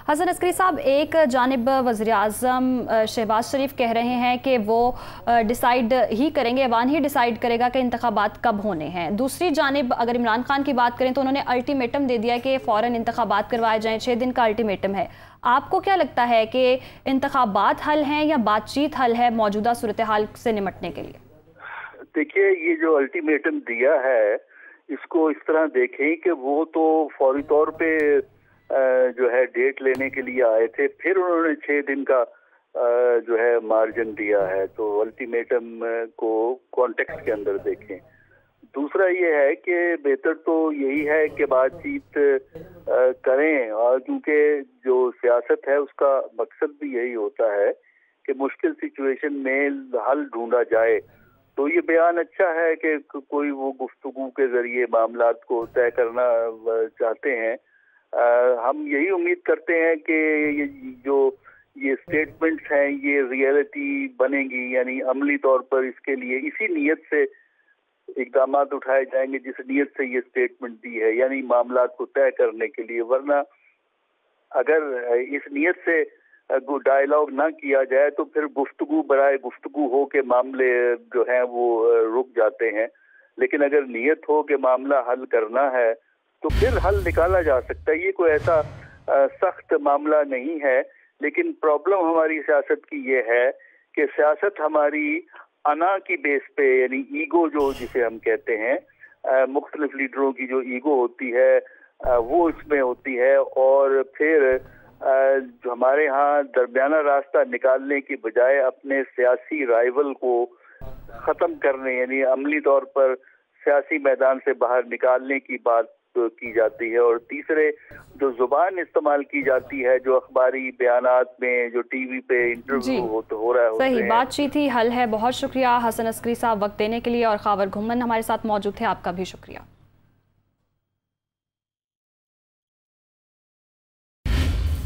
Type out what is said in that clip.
हसन अस्करी साहब, एक जानिब वज़ीर-ए-आज़म शहबाज शरीफ कह रहे हैं कि वो डिसाइड ही करेंगे, ऐवान ही डिसाइड करेगा कि इंतखाबात कब होने हैं। दूसरी जानिब अगर इमरान खान की बात करें तो उन्होंने अल्टीमेटम दे दिया कि फ़ौरन इंतखाबात करवाए जाएँ, 6 दिन का अल्टीमेटम है। आपको क्या लगता है कि इंतखाबात हल हैं या बातचीत हल है मौजूदा सूरत हाल से निमटने के लिए? देखिए, ये जो अल्टीमेटम दिया है इसको इस तरह देखें कि वो तो फौरी तौर पे जो है डेट लेने के लिए आए थे, फिर उन्होंने 6 दिन का जो है मार्जिन दिया है। तो अल्टीमेटम को कॉन्टेक्स्ट के अंदर देखें। दूसरा ये है कि बेहतर तो यही है कि बातचीत करें, और क्योंकि जो सियासत है उसका मकसद भी यही होता है कि मुश्किल सिचुएशन में हल ढूंढा जाए। तो ये बयान अच्छा है कि कोई वो गुफ्तगू के जरिए मामलात को तय करना चाहते हैं। हम यही उम्मीद करते हैं कि ये स्टेटमेंट्स हैं ये रियलिटी बनेंगी, यानी अमली तौर पर इसके लिए इसी नीयत से इक़दामात उठाए जाएंगे जिस नीयत से ये स्टेटमेंट दी है, यानी मामलात को तय करने के लिए। वरना अगर इस नीयत से डायलॉग ना किया जाए तो फिर गुफ्तगू बराए गुफ्तगू हो के मामले जो हैं वो रुक जाते हैं। लेकिन अगर नीयत हो कि मामला हल करना है तो फिर हल निकाला जा सकता है। ये कोई ऐसा सख्त मामला नहीं है, लेकिन प्रॉब्लम हमारी सियासत की ये है कि सियासत हमारी अना की बेस पे, यानी ईगो जो जिसे हम कहते हैं, मुख्तलिफ लीडरों की जो ईगो होती है वो इसमें होती है। और फिर जो हमारे यहाँ दरमियाना रास्ता निकालने की बजाय अपने सियासी राइवल को ख़त्म करने, यानी अमली तौर पर सियासी मैदान से बाहर निकालने की बात की जाती है। और तीसरे जो जुबान इस्तेमाल की जाती है, जो अखबारी बयानात में, जो टीवी पे इंटरव्यू हो रहा है, सही बातचीत ही हल है। बहुत शुक्रिया हसन अस्करी साहब वक्त देने के लिए, और खावर घुम्मन हमारे साथ मौजूद थे, आपका भी शुक्रिया।